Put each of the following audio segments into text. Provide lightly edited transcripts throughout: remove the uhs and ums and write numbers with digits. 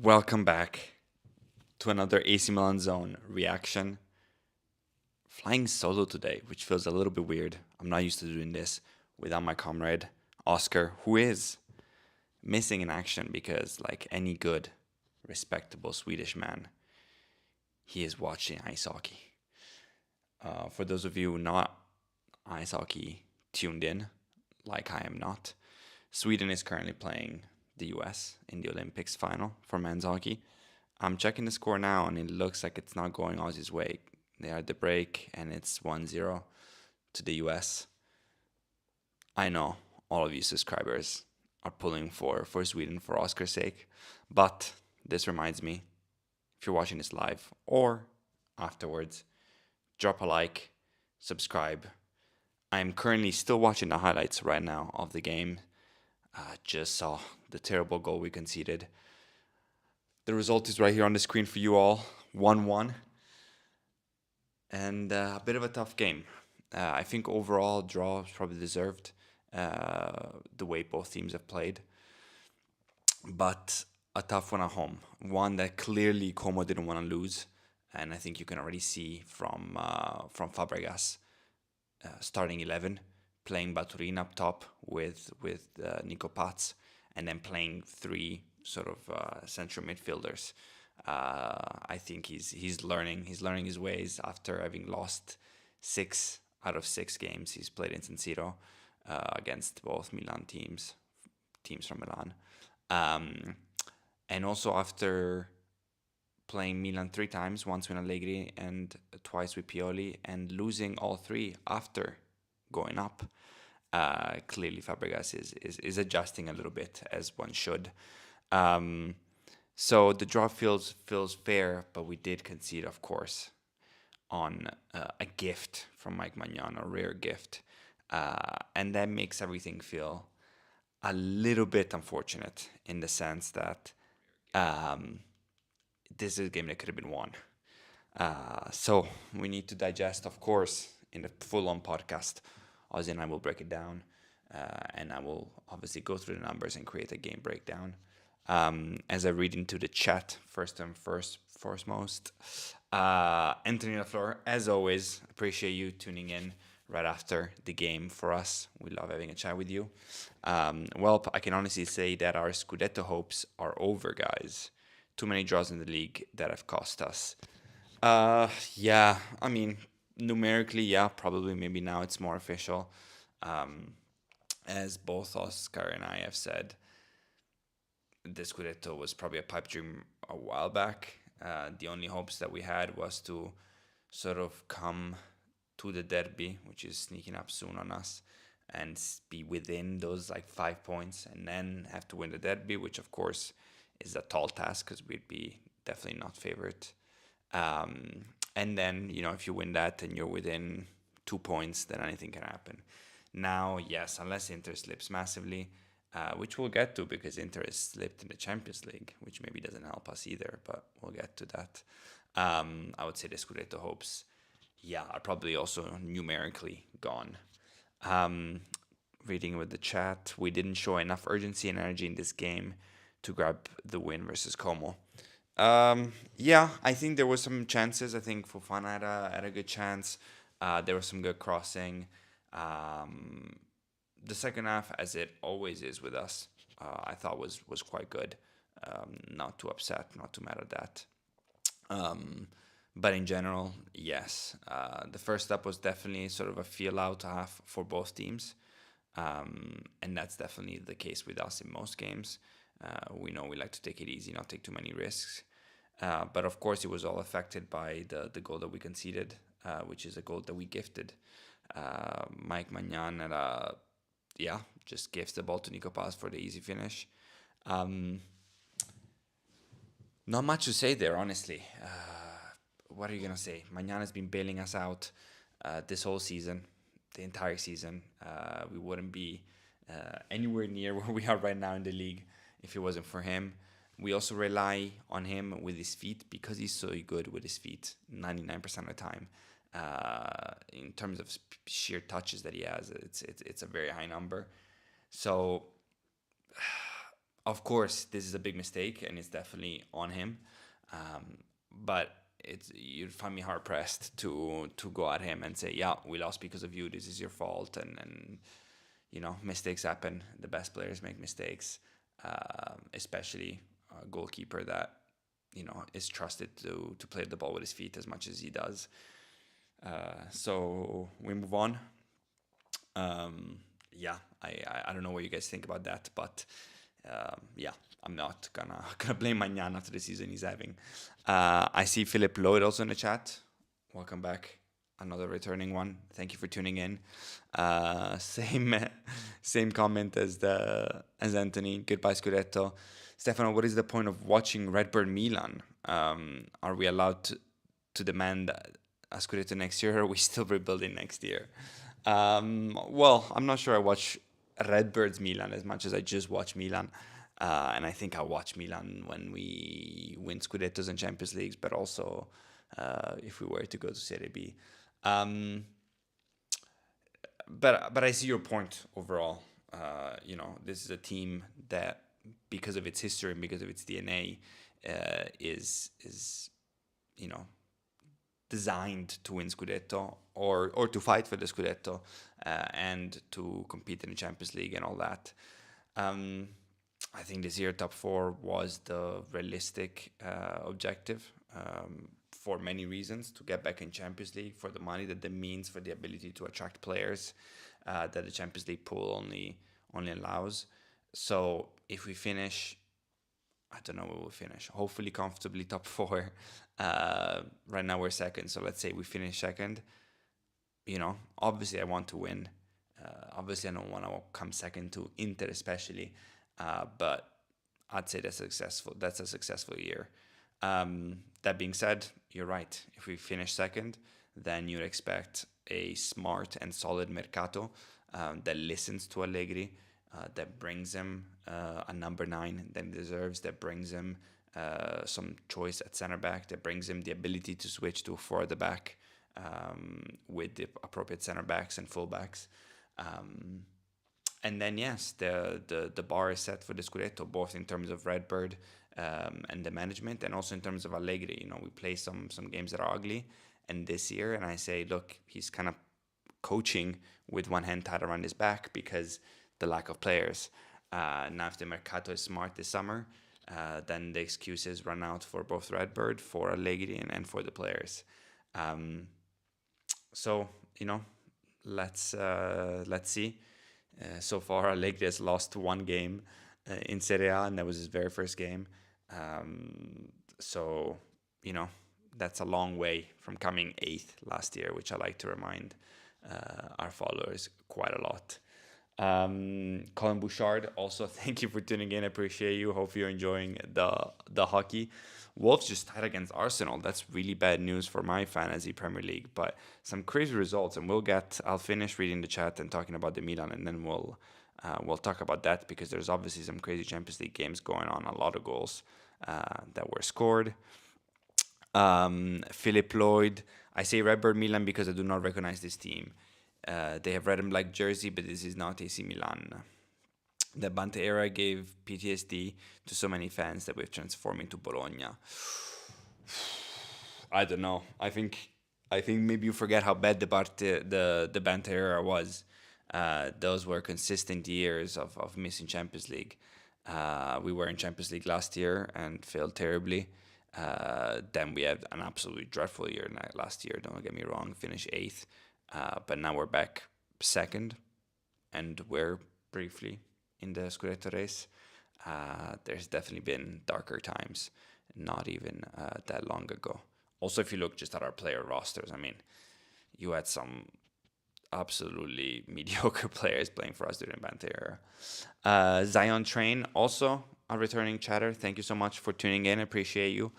Welcome back to another AC Milan Zone reaction. Flying solo today, which feels a little bit weird. I'm not used to doing this without my comrade Oscar, who is missing in action because, like any good, respectable Swedish man, he is watching ice hockey. For those of you not ice hockey tuned in, like I am not, Sweden is currently playing the US in the Olympics final for men's hockey. I'm checking the score now, and it looks like it's not going Aussie's way. They are at the break, and it's 1-0 to the US. I know all of you subscribers are pulling for Sweden for Oscar's sake, but this reminds me, if you're watching this live or afterwards, drop a like, subscribe. I'm currently still watching the highlights right now of the game. Just saw the terrible goal we conceded. The result is right here on the screen for you all, 1-1. And a bit of a tough game. I think overall draw is probably deserved, the way both teams have played. But a tough one at home. One that clearly Como didn't want to lose. And I think you can already see from Fabregas starting 11, playing Baturin up top with Nico Paz, and then playing three sort of central midfielders. I think he's learning his ways after having lost 6 out of 6 games he's played in San Siro against both Milan teams from Milan, and also after playing Milan 3 times, once with Allegri and twice with Pioli, and losing all 3 after going up. Clearly Fabregas is adjusting a little bit, as one should. So the draw feels fair, but we did concede, of course, on a gift from Mike Magnan, a rare gift. And that makes everything feel a little bit unfortunate in the sense that this is a game that could have been won. So we need to digest, of course, in the full-on podcast. Ozzy and I will break it down, and I will obviously go through the numbers and create a game breakdown. As I read into the chat, foremost, Anthony LaFleur, as always, appreciate you tuning in right after the game for us. We love having a chat with you. Well, I can honestly say that our Scudetto hopes are over, guys. Too many draws in the league that have cost us. Yeah, I mean, numerically, yeah, probably maybe now it's more official. As both Oscar and I have said, the Scudetto was probably a pipe dream a while back. The only hopes that we had was to sort of come to the derby, which is sneaking up soon on us, and be within those like 5 points, and then have to win the derby, which of course is a tall task because we'd be definitely not favorite. And then, if you win that and you're within 2 points, then anything can happen. Now, yes, unless Inter slips massively, which we'll get to because Inter has slipped in the Champions League, which maybe doesn't help us either, but we'll get to that. I would say the Scudetto hopes, are probably also numerically gone. Reading with the chat, we didn't show enough urgency and energy in this game to grab the win versus Como. I think there were some chances. I think Fofana had a good chance. There was some good crossing. The second half, as it always is with us, I thought was quite good. Not too upset, not too mad at that. But in general, yes. The first step was definitely sort of a feel-out half for both teams. And that's definitely the case with us in most games. We know we like to take it easy, not take too many risks. But of course, it was all affected by the goal that we conceded, which is a goal that we gifted. Mike Magnan just gives the ball to Nico Paz for the easy finish. Not much to say there, honestly. What are you gonna say? Magnan has been bailing us out this whole season, the entire season. We wouldn't be anywhere near where we are right now in the league if it wasn't for him. We also rely on him with his feet because he's so good with his feet 99% of the time. In terms of sheer touches that he has, it's a very high number. So Of course, this is a big mistake, and it's definitely on him. Um, but it's you'd find me hard pressed to go at him and say, "Yeah, we lost because of you. This is your fault." And mistakes happen. The best players make mistakes, especially a goalkeeper that is trusted to play the ball with his feet as much as he does. So we move on. Yeah, I don't know what you guys think about that, but yeah, I'm not gonna blame Magnan after the season he's having. I see Philip Lloyd also in the chat. Welcome back, another returning one. Thank you for tuning in. Same same comment as Anthony. Goodbye Scudetto. Stefano, what is the point of watching Redbird Milan? Are we allowed to demand a Scudetto next year, or are we still rebuilding next year? Well, I'm not sure I watch Redbirds Milan as much as I just watch Milan. And I think I'll watch Milan when we win Scudettos and Champions Leagues, but also if we were to go to Serie B. But I see your point overall. This is a team that, because of its history and because of its DNA, is you know designed to win Scudetto or to fight for the Scudetto and to compete in the Champions League and all that. I think this year top four was the realistic objective for many reasons: to get back in Champions League, for the money that means, for the ability to attract players that the Champions League pool only allows. So if we finish, I don't know where we'll finish. Hopefully comfortably top four. Right now we're second, so let's say we finish second. Obviously I want to win. Obviously I don't want to come second to Inter, especially. But I'd say that's successful. That's a successful year. That being said, you're right. If we finish second, then you'd expect a smart and solid mercato that listens to Allegri, that brings him a number 9 that he deserves, that brings him some choice at center back, that brings him the ability to switch to a 4 at the back with the appropriate center backs and full backs. And then yes, the bar is set for the Scudetto, both in terms of Redbird and the management, and also in terms of Allegri. We play some games that are ugly, and this year, and I say, look, he's kind of coaching with one hand tied around his back because the lack of players. Now, if the Mercato is smart this summer, then the excuses run out for both Redbird, for Allegri, and for the players. So let's see. So far, Allegri has lost one game in Serie A, and that was his very first game. So that's a long way from coming 8th last year, which I like to remind our followers quite a lot. Colin Bouchard, also thank you for tuning in. I appreciate you. Hope you're enjoying the hockey. Wolves just tied against Arsenal. That's really bad news for my fantasy Premier League, but some crazy results. And I'll finish reading the chat and talking about the Milan, and then we'll talk about that, because there's obviously some crazy Champions League games going on. A lot of goals that were scored. Philip Lloyd. I say Redbird Milan because I do not recognize this team. They have red and black jersey, but this is not AC Milan. The Bante era gave PTSD to so many fans that we've transformed into Bologna. I don't know. I think maybe you forget how bad the Bante era was. Those were consistent years of missing Champions League. We were in Champions League last year and failed terribly. Then we had an absolutely dreadful year last year. Don't get me wrong, finished 8th. But now we're back second, and we're briefly in the Scudetto race. There's definitely been darker times, not even that long ago. Also, if you look just at our player rosters, I mean, you had some absolutely mediocre players playing for us during Bante era. Zion Train, also a returning chatter. Thank you so much for tuning in. I appreciate you.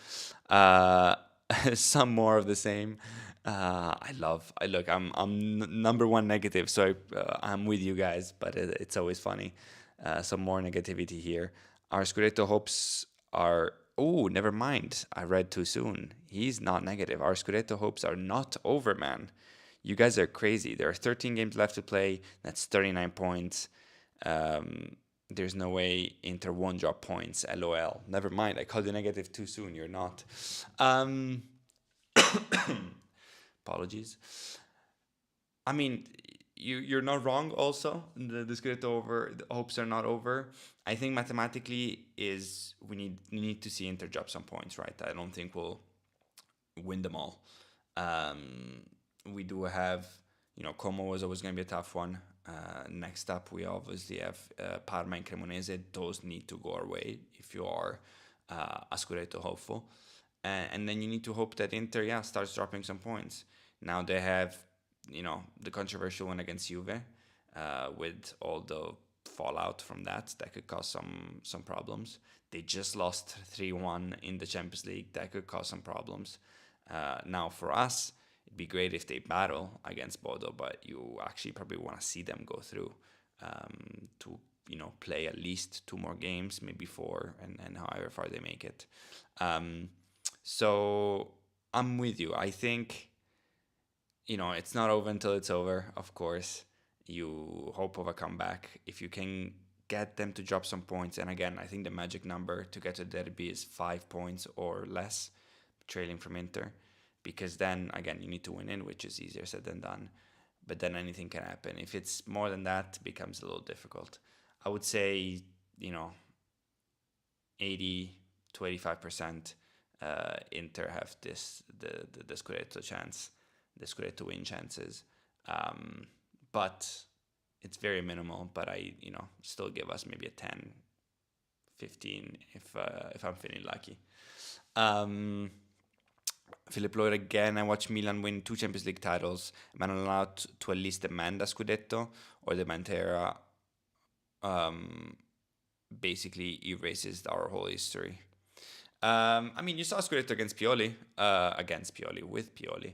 Some more of the same. I'm number one negative, so I'm with you guys, but it's always funny. Some more negativity here. Our Scudetto hopes are... Oh, never mind. I read too soon. He's not negative. Our Scudetto hopes are not over, man. You guys are crazy. There are 13 games left to play. That's 39 points. there's no way Inter won't drop points. LOL. Never mind. I called you negative too soon. You're not. Um, apologies. I mean, you're not wrong. Also, the Scudetto over. The hopes are not over. I think mathematically is we need to see Inter drop some points, right? I don't think we'll win them all. Um, we do have, Como is always going to be a tough one. Next up, we obviously have Parma and Cremonese. Those need to go our way if you are a Scudetto hopeful. And then you need to hope that Inter, starts dropping some points. Now they have, the controversial one against Juve, with all the fallout from that could cause some problems. They just lost 3-1 in the Champions League. That could cause some problems. Now, for us, it'd be great if they battle against Bodo, but you actually probably want to see them go through to play at least two more games, maybe four, and however far they make it. So I'm with you. I think it's not over until it's over. Of course, you hope of a comeback if you can get them to drop some points. And again, I think the magic number to get to the derby is 5 points or less trailing from Inter, because then again you need to win in, which is easier said than done. But then anything can happen. If it's more than that, it becomes a little difficult. I would say 80 to 85% Inter have the Scudetto chance, the Scudetto win chances, but it's very minimal. But I still give us maybe a 10, 15 if I'm feeling lucky. Philip Lloyd again. I watched Milan win two Champions League titles. Man allowed to at least demand a Scudetto, or the Mantera basically erases our whole history. I mean, you saw Scudetto against Pioli, with Pioli.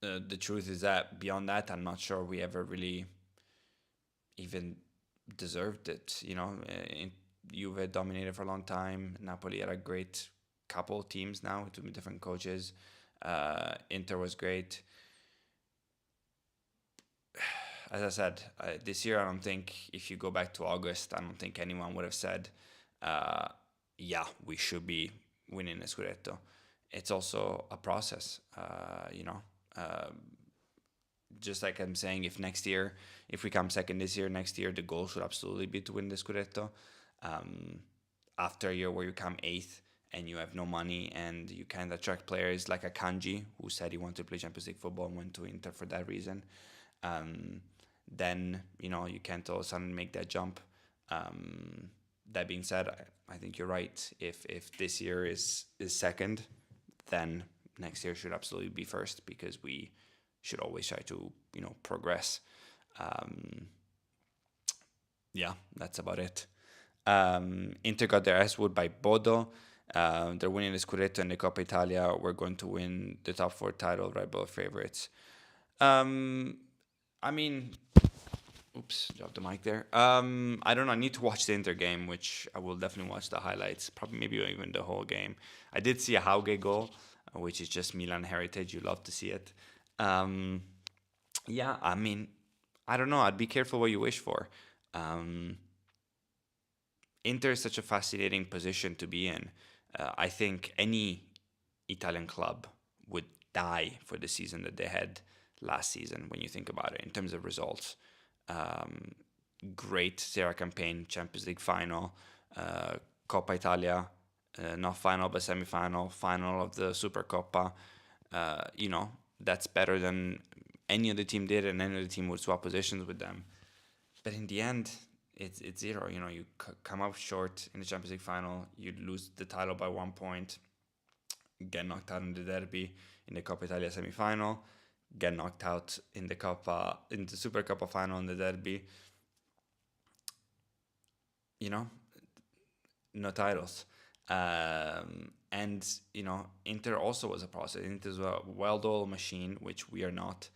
The truth is that beyond that, I'm not sure we ever really even deserved it. Juve dominated for a long time. Napoli had a great couple teams now with different coaches. Inter was great. As I said, this year I don't think, if you go back to August, I don't think anyone would have said, we should be winning a Scudetto. It's also a process, just like I'm saying, if we come second this year, next year the goal should absolutely be to win the Scudetto. After a year where you come eighth and you have no money and you can't attract players like a Kanji, who said he wanted to play Champions League football and went to Inter for that reason, then you can't all of a sudden make that jump. That being said, I think you're right. If this year is second, then next year should absolutely be first, because we should always try to progress. That's about it. Inter got their ass whooped by Bodo. They're winning the Scudetto and the Coppa Italia. We're going to win the top four title, Red Bull favorites. I mean, oops, dropped the mic there. I don't know. I need to watch the Inter game, which I will definitely watch the highlights, probably maybe even the whole game. I did see a Hauge goal, which is just Milan heritage. You love to see it. I mean, I don't know. I'd be careful what you wish for. Inter is such a fascinating position to be in. I think any Italian club would die for the season that they had last season, when you think about it, in terms of results. Great Serie A campaign, Champions League final, Coppa Italia, not final but semi-final, final of the Super Coppa. That's better than any other team did, and any other team would swap positions with them. But in the end, it's zero. You come up short in the Champions League final, you lose the title by 1 point, get knocked out in the derby, in the Coppa Italia semi-final, get knocked out in the Super Coppa final in the derby. No titles. And Inter also was a process. Inter's a well-oiled machine, which we are not,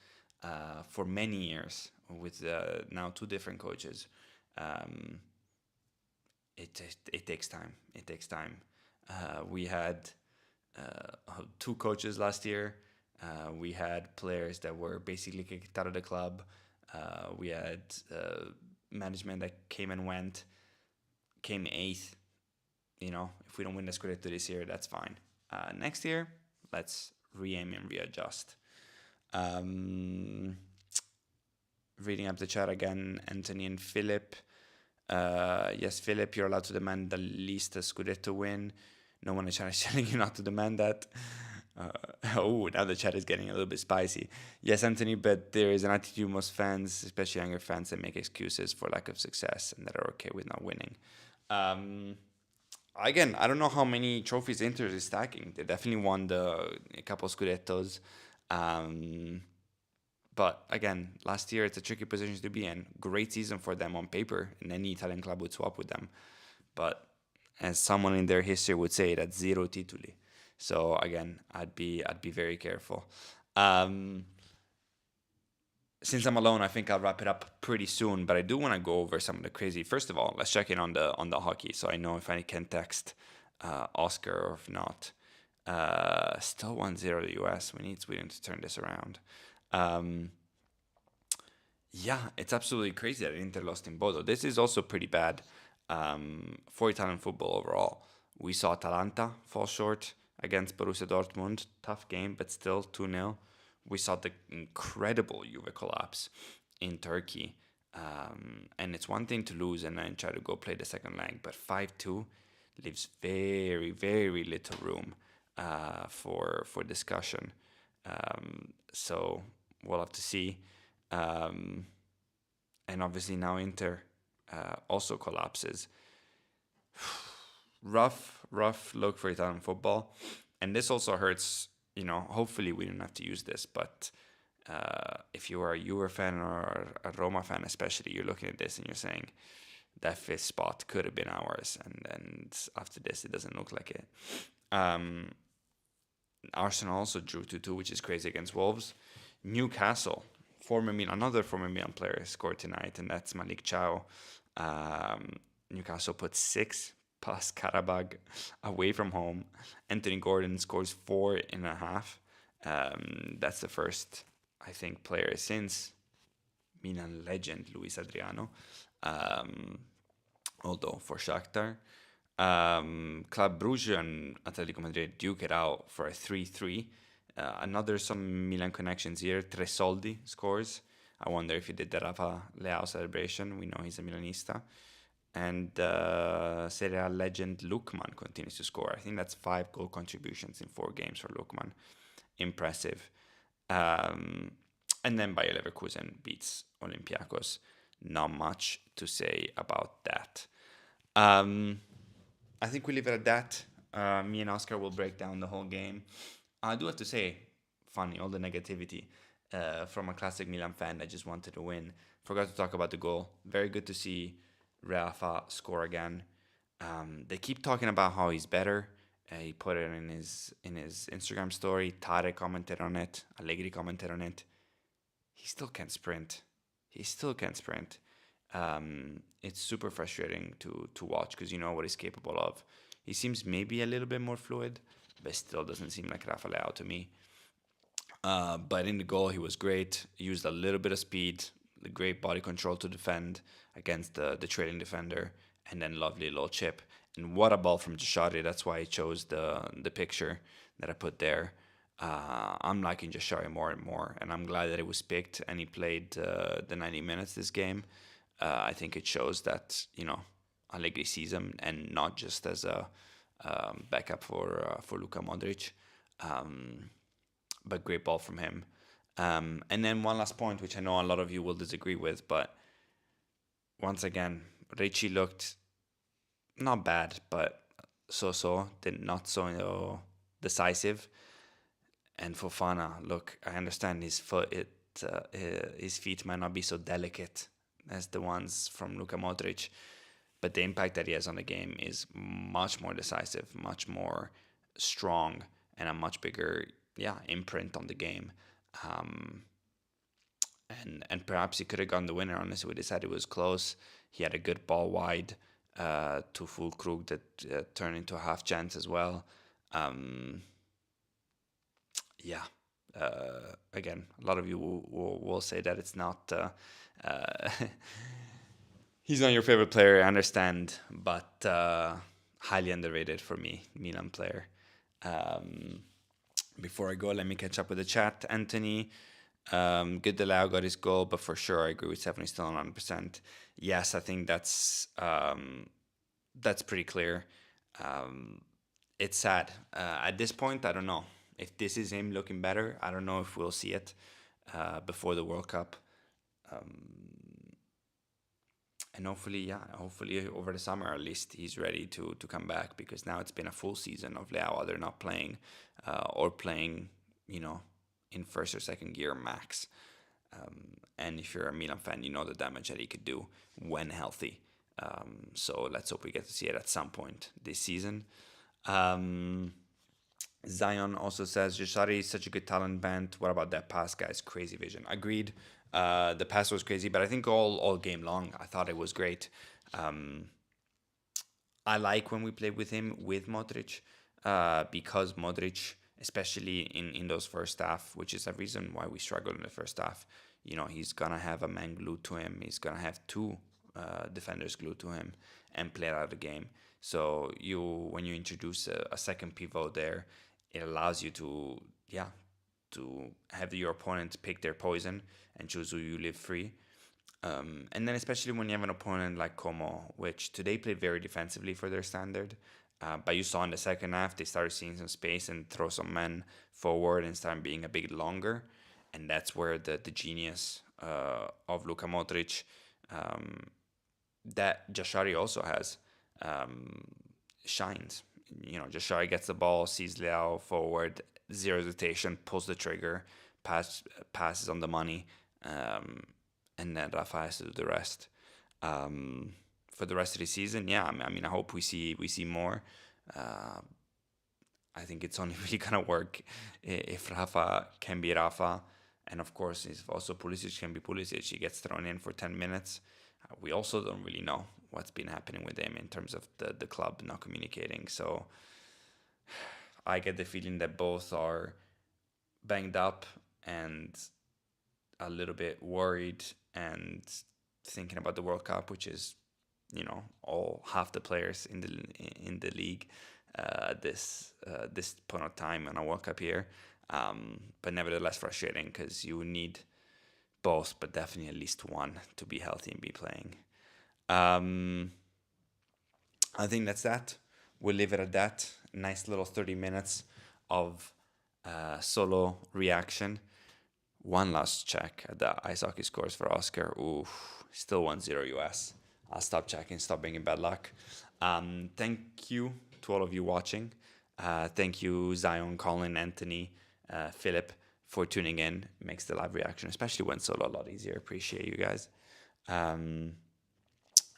for many years, with now two different coaches. It takes time. It takes time. We had two coaches last year. We had players that were basically kicked out of the club. We had management that came and went, came eighth. You know, if we don't win the Scudetto this year, that's fine. Next year, let's re-aim and readjust. Um, Reading up the chat again, Anthony and Philip. Yes, Philip, you're allowed to demand the least a Scudetto win. No one in chat is telling you not to demand that. Oh, now the chat is getting a little bit spicy. Yes, Anthony, but there is an attitude most fans, especially younger fans, that make excuses for lack of success and that are okay with not winning. Um, Again, I don't know how many trophies Inter is stacking. They definitely won a couple Scudettos. Um, but again, last year it's a tricky position to be in. Great season for them on paper, and any Italian club would swap with them. But as someone in their history would say, that's zero titoli. So again, I'd be very careful. Um, since I'm alone, I think I'll wrap it up pretty soon. But I do want to go over some of the crazy. First of all, let's check in on the hockey, so I know if I can text Oscar or if not. Still 1-0 the US. We need Sweden to turn this around. Um, yeah, it's absolutely crazy that Inter lost in Bodo. This is also pretty bad for Italian football overall. We saw Atalanta fall short against Borussia Dortmund. Tough game, but still 2-0. We saw the incredible Juve collapse in Turkey. And it's one thing to lose and then try to go play the second leg, but 5-2 leaves very, very little room for discussion. So we'll have to see. And obviously now Inter also collapses. Rough look for Italian football. And this also hurts, you know, hopefully we don't have to use this, but if you are a Juve fan or a Roma fan especially, you're looking at this and you're saying, that fifth spot could have been ours. And after this, it doesn't look like it. Arsenal also drew 2-2, which is crazy against Wolves. Newcastle, another former Milan player scored tonight, and that's Malik Chow. Newcastle put 6 plus Karabag away from home. Anthony Gordon scores 4.5. That's the first, I think, player since Milan legend Luis Adriano. Although for Shakhtar. Club Brugge and Atletico Madrid duke it out for a 3-3. Another some Milan connections here. Tresoldi scores. I wonder if he did the Rafa Leao celebration. We know he's a Milanista. And Serie A legend Lukman continues to score. I think that's 5 goal contributions in 4 games for Lukman. Impressive. And then Bayer Leverkusen beats Olympiacos. Not much to say about that. I think we leave it at that. Me and Oscar will break down the whole game. I do have to say, funny, all the negativity from a classic Milan fan that just wanted to win. Forgot to talk about the goal. Very good to see Rafa score again. They keep talking about how he's better. He put it in his Instagram story. Tare commented on it. Allegri commented on it. He still can't sprint. It's super frustrating to watch because you know what he's capable of. He seems maybe a little bit more fluid, but still doesn't seem like Rafa Leao to me. But in the goal, he was great. He used a little bit of speed, the great body control to defend against the trailing defender, and then lovely little chip. And what a ball from Jashari. That's why I chose the picture that I put there. I'm liking Jashari more and more, and I'm glad that it was picked and he played the 90 minutes this game. I think it shows that, you know, Allegri sees him and not just as a backup for Luka Modric. But great ball from him. And then one last point, which I know a lot of you will disagree with, but once again, Ricci looked not bad, but so not so decisive. And Fofana, look, I understand his feet might not be so delicate as the ones from Luka Modric, but the impact that he has on the game is much more decisive, much more strong, and a much bigger, imprint on the game. And perhaps he could have gone the winner. Honestly, we decided it was close. He had a good ball wide to Fulkrug that turned into a half chance as well. Yeah, Again, a lot of you will say that it's not. Uh, he's not your favorite player, I understand, but highly underrated for me, Milan player. Um, Before I go, let me catch up with the chat. Anthony, good Delau got his goal, but for sure, I agree with Stephanie still on 100%. Yes, I think that's pretty clear. Um, it's sad. At this point, I don't know if this is him looking better. I don't know if we'll see it before the World Cup. And hopefully, yeah, hopefully over the summer at least he's ready to come back, because now it's been a full season of Leao either not playing or playing, you know, in first or second gear max. And if you're a Milan fan, you know the damage that he could do when healthy. So let's hope we get to see it at some point this season. Zion also says Jashari is such a good talent band. What about that pass, guys? Crazy vision. Agreed. The pass was crazy, but I think all game long, I thought it was great. I like when we play with him with Modric, because Modric, especially in those first half, which is a reason why we struggled in the first half. You know, he's gonna have a man glued to him. He's gonna have two defenders glued to him and play out of the game. So when you introduce a second pivot there, it allows you to have your opponent pick their poison and choose who you leave free. And then especially when you have an opponent like Como, which today played very defensively for their standard, but you saw in the second half they started seeing some space and throw some men forward and start being a bit longer, and that's where the genius of Luka Modric, that Jashari also has, shines. You know, Jashari gets the ball, sees Leao forward, zero hesitation, pulls the trigger, passes on the money, and then Rafa has to do the rest. For the rest of the season, yeah, I mean, I hope we see more. I think it's only really gonna work if Rafa can be Rafa, and of course, if also Pulisic can be Pulisic. He gets thrown in for 10 minutes. We also don't really know what's been happening with him in terms of the club not communicating. So I get the feeling that both are banged up and a little bit worried and thinking about the World Cup, which is, you know, all half the players in the league this point of time on a World Cup year. But nevertheless frustrating, because you need both, but definitely at least one to be healthy and be playing. I think that's that. We'll leave it at that. Nice little 30 minutes of solo reaction. One last check at the ice hockey scores for Oscar. Ooh, still 1-0 US. I'll stop checking, stop bringing bad luck. Thank you to all of you watching. Thank you, Zion, Colin, Anthony, Philip, for tuning in. It makes the live reaction, especially when solo, a lot easier. Appreciate you guys.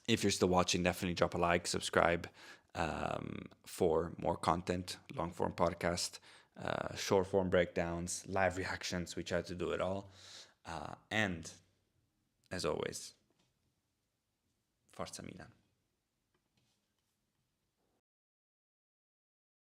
If you're still watching, definitely drop a like, subscribe for more content, long form podcast, short form breakdowns, live reactions. We try to do it all. And as always, Forza Milan.